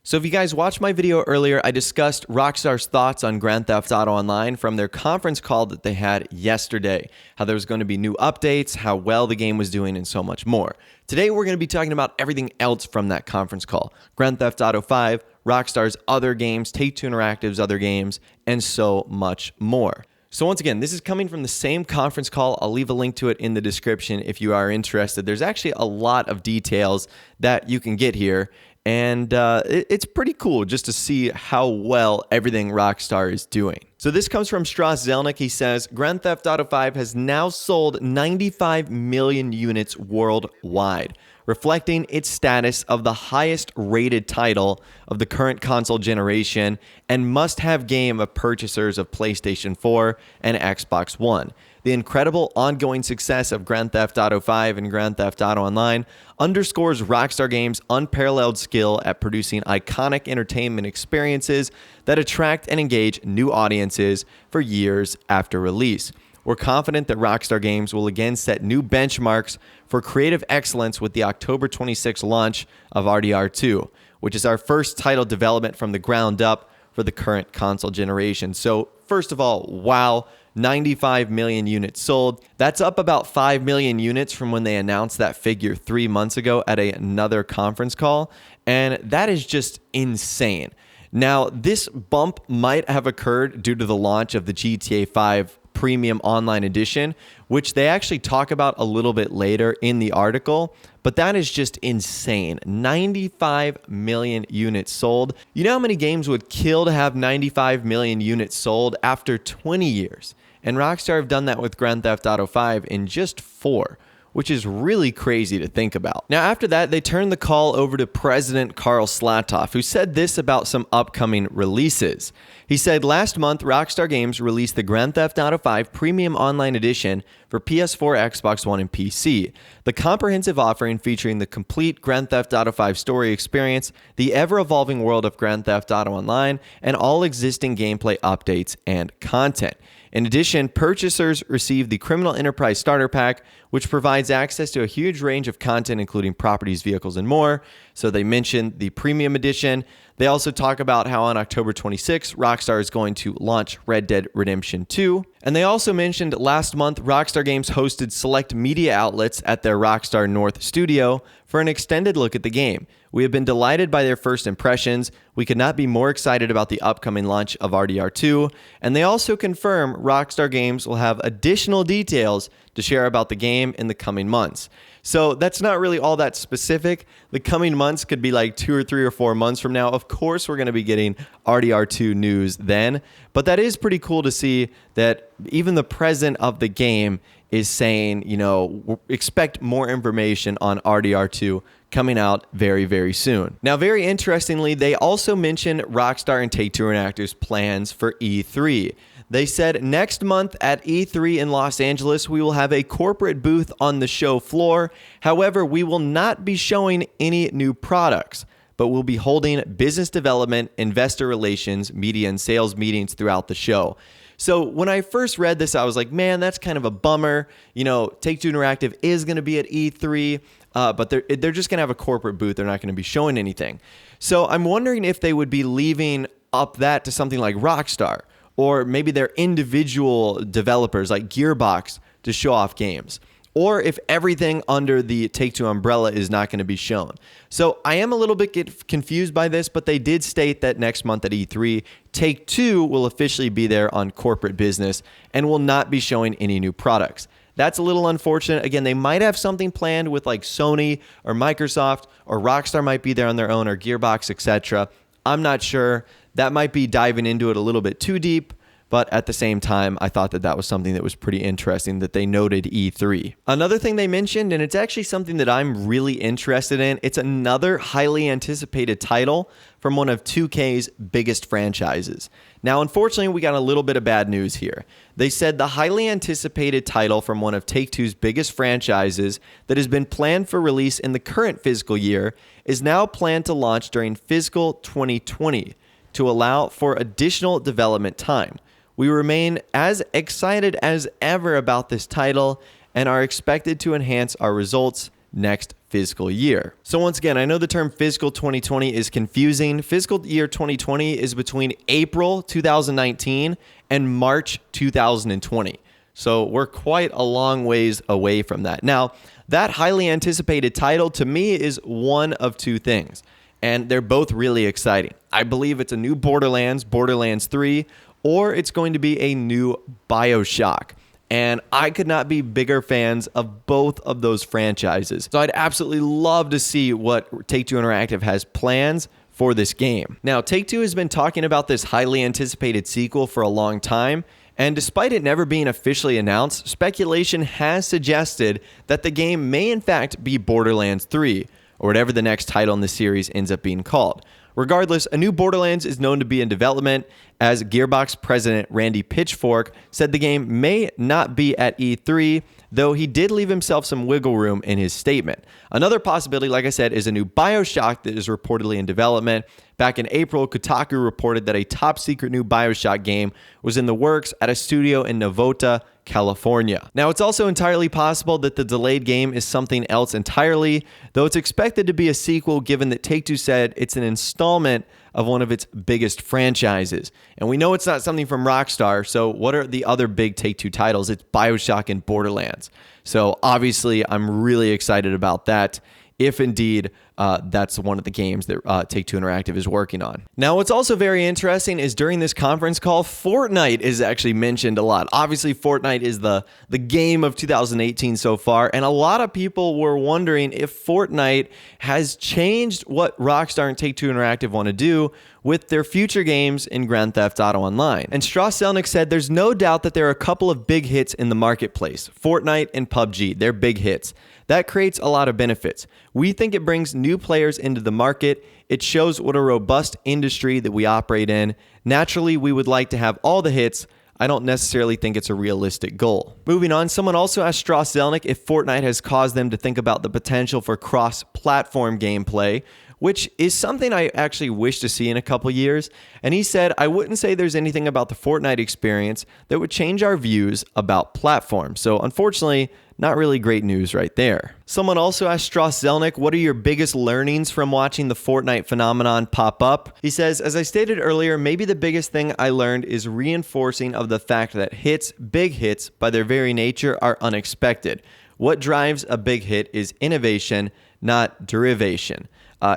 So if you guys watched my video earlier, I discussed Rockstar's thoughts on Grand Theft Auto Online from their conference call that they had yesterday, how there was going to be new updates, how well the game was doing, and so much more. Today, we're going to be talking about everything else from that conference call. Grand Theft Auto 5, Rockstar's other games, Take-Two Interactive's other games, and so much more. So once again, this is coming from the same conference call. I'll leave a link to it in the description if you are interested. There's actually a lot of details that you can get here. And it's pretty cool just to see how well everything Rockstar is doing. So this comes from Strauss Zelnick. He says, Grand Theft Auto 5 has now sold 95 million units worldwide, reflecting its status of the highest rated title of the current console generation and must-have game of purchasers of PlayStation 4 and Xbox One. The incredible ongoing success of Grand Theft Auto 5 and Grand Theft Auto Online underscores Rockstar Games' unparalleled skill at producing iconic entertainment experiences that attract and engage new audiences for years after release. We're confident that Rockstar Games will again set new benchmarks for creative excellence with the October 26 launch of RDR2, which is our first title development from the ground up for the current console generation. So first of all, wow. 95 million units sold. That's up about 5 million units from when they announced that figure 3 months ago at another conference call. And that is just insane. Now, this bump might have occurred due to the launch of the GTA 5 Premium Online Edition, which they actually talk about a little bit later in the article, but that is just insane. 95 million units sold. You know how many games would kill to have 95 million units sold after 20 years? And Rockstar have done that with Grand Theft Auto 5 in just 4, which is really crazy to think about. Now, after that, they turned the call over to President Karl Slatoff, who said this about some upcoming releases. He said, last month, Rockstar Games released the Grand Theft Auto 5 Premium Online Edition for PS4, Xbox One, and PC. The comprehensive offering featuring the complete Grand Theft Auto 5 story experience, the ever-evolving world of Grand Theft Auto Online, and all existing gameplay updates and content. In addition, purchasers receive the Criminal Enterprise Starter Pack, which provides access to a huge range of content, including properties, vehicles, and more. So they mentioned the Premium Edition. They also talk about how on October 26, Rockstar is going to launch Red Dead Redemption 2. And they also mentioned last month, Rockstar Games hosted select media outlets at their Rockstar North studio for an extended look at the game. We have been delighted by their first impressions. We could not be more excited about the upcoming launch of RDR2. And they also confirm Rockstar Games will have additional details to share about the game in the coming months. So that's not really all that specific. The coming months could be like 2 or 3 or 4 months from now. Of course, we're going to be getting RDR2 news then. But that is pretty cool to see that even the president of the game is saying, you know, expect more information on RDR2 coming out very, very soon. Now, very interestingly, they also mentioned Rockstar and Take-Two Interactive's plans for E3. They said next month at E3 in Los Angeles, we will have a corporate booth on the show floor. However, we will not be showing any new products, but we'll be holding business development, investor relations, media, and sales meetings throughout the show. So when I first read this, I was like, man, that's kind of a bummer. You know, Take-Two Interactive is going to be at E3, but they're just going to have a corporate booth. They're not going to be showing anything. So I'm wondering if they would be leaving up that to something like Rockstar, or maybe their individual developers like Gearbox to show off games, or if everything under the Take-Two umbrella is not going to be shown. So I am a little bit confused by this, but they did state that next month at E3, Take-Two will officially be there on corporate business and will not be showing any new products. That's a little unfortunate. Again, they might have something planned with like Sony or Microsoft, or Rockstar might be there on their own, or Gearbox, etc. I'm not sure. That might be diving into it a little bit too deep, but at the same time, I thought that that was something that was pretty interesting that they noted E3. Another thing they mentioned, and it's actually something that I'm really interested in, it's another highly anticipated title from one of 2K's biggest franchises. Now, unfortunately, we got a little bit of bad news here. They said the highly anticipated title from one of Take-Two's biggest franchises that has been planned for release in the current fiscal year is now planned to launch during fiscal 2020 to allow for additional development time. We remain as excited as ever about this title and are expected to enhance our results next fiscal year. So once again, I know the term fiscal 2020 is confusing. Fiscal year 2020 is between April 2019 and March 2020. So we're quite a long ways away from that. Now, that highly anticipated title to me is one of two things, and they're both really exciting. I believe it's a new Borderlands, Borderlands 3, or it's going to be a new BioShock. And I could not be bigger fans of both of those franchises. So I'd absolutely love to see what Take-Two Interactive has plans for this game. Now, Take-Two has been talking about this highly anticipated sequel for a long time, and despite it never being officially announced, speculation has suggested that the game may in fact be Borderlands 3, or whatever the next title in the series ends up being called. Regardless, a new Borderlands is known to be in development, as Gearbox president Randy Pitchfork said the game may not be at E3, though he did leave himself some wiggle room in his statement. Another possibility, like I said, is a new BioShock that is reportedly in development. Back in April, Kotaku reported that a top-secret new BioShock game was in the works at a studio in Novota, California. Now, it's also entirely possible that the delayed game is something else entirely, though it's expected to be a sequel given that Take-Two said it's an installment of one of its biggest franchises. And we know it's not something from Rockstar, so what are the other big Take-Two titles? It's BioShock and Borderlands. So obviously, I'm really excited about that, if indeed that's one of the games that Take-Two Interactive is working on. Now, what's also very interesting is during this conference call, Fortnite is actually mentioned a lot. Obviously, Fortnite is the game of 2018 so far, and a lot of people were wondering if Fortnite has changed what Rockstar and Take-Two Interactive want to do with their future games in Grand Theft Auto Online. And Strauss Zelnick said there's no doubt that there are a couple of big hits in the marketplace. Fortnite and PUBG, they're big hits. That creates a lot of benefits. We think it brings new players into the market. It shows what a robust industry that we operate in. Naturally, we would like to have all the hits. I don't necessarily think it's a realistic goal. Moving on, someone also asked Strauss Zelnick if Fortnite has caused them to think about the potential for cross-platform gameplay, which is something I actually wish to see in a couple years. And he said, I wouldn't say there's anything about the Fortnite experience that would change our views about platforms. So unfortunately, not really great news right there. Someone also asked Strauss Zelnick, what are your biggest learnings from watching the Fortnite phenomenon pop up? He says, as I stated earlier, maybe the biggest thing I learned is reinforcing of the fact that hits, big hits, by their very nature, are unexpected. What drives a big hit is innovation, not derivation.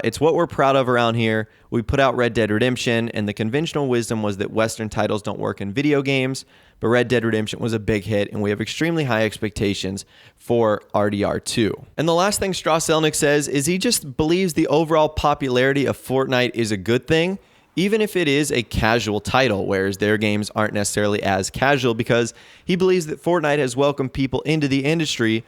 It's what we're proud of around here. We put out Red Dead Redemption, and the conventional wisdom was that Western titles don't work in video games, but Red Dead Redemption was a big hit, and we have extremely high expectations for RDR2. And the last thing Strauss Zelnick says is he just believes the overall popularity of Fortnite is a good thing, even if it is a casual title, whereas their games aren't necessarily as casual, because he believes that Fortnite has welcomed people into the industry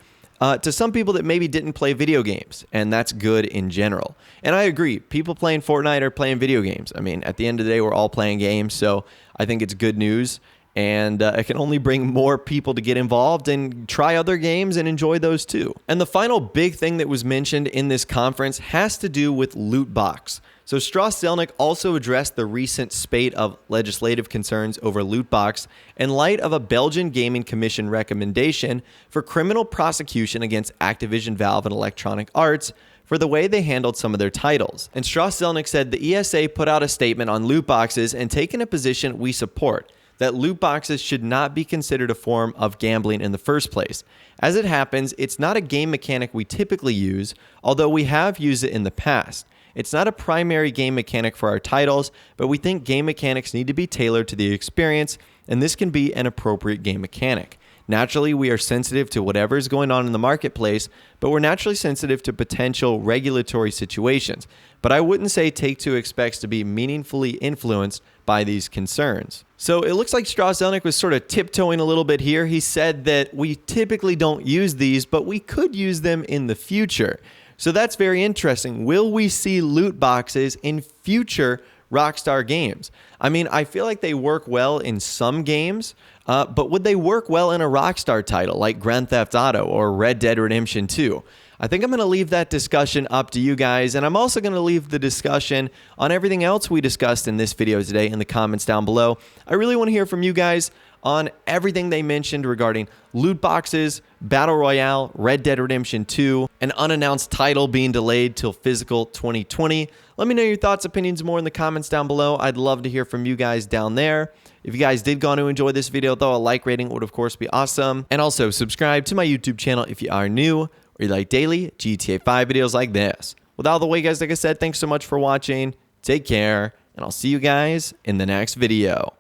to some people that maybe didn't play video games, and that's good in general. And I agree, people playing Fortnite are playing video games. I mean, at the end of the day, we're all playing games, so I think it's good news, and it can only bring more people to get involved and try other games and enjoy those too. And the final big thing that was mentioned in this conference has to do with loot box. So Strauss Zelnick also addressed the recent spate of legislative concerns over loot box in light of a Belgian Gaming Commission recommendation for criminal prosecution against Activision, Valve, and Electronic Arts for the way they handled some of their titles. And Strauss Zelnick said the ESA put out a statement on loot boxes and taken a position we support, that loot boxes should not be considered a form of gambling in the first place. As it happens, it's not a game mechanic we typically use, although we have used it in the past. It's not a primary game mechanic for our titles, but we think game mechanics need to be tailored to the experience, and this can be an appropriate game mechanic. Naturally, we are sensitive to whatever is going on in the marketplace, but we're naturally sensitive to potential regulatory situations. But I wouldn't say Take-Two expects to be meaningfully influenced by these concerns. So it looks like Strauss Zelnick was sort of tiptoeing a little bit here. He said that we typically don't use these, but we could use them in the future. So that's very interesting. Will we see loot boxes in future Rockstar games? I mean, I feel like they work well in some games, but would they work well in a Rockstar title like Grand Theft Auto or Red Dead Redemption 2? I think I'm going to leave that discussion up to you guys, and I'm also going to leave the discussion on everything else we discussed in this video today in the comments down below. I really want to hear from you guys on everything they mentioned regarding loot boxes, Battle Royale, Red Dead Redemption 2, an unannounced title being delayed till physical 2020. Let me know your thoughts, opinions more in the comments down below. I'd love to hear from you guys down there. If you guys did go on to enjoy this video, though, a like rating would of course be awesome. And also subscribe to my YouTube channel if you are new or you like daily GTA 5 videos like this. With all the way, guys, like I said, thanks so much for watching. Take care, and I'll see you guys in the next video.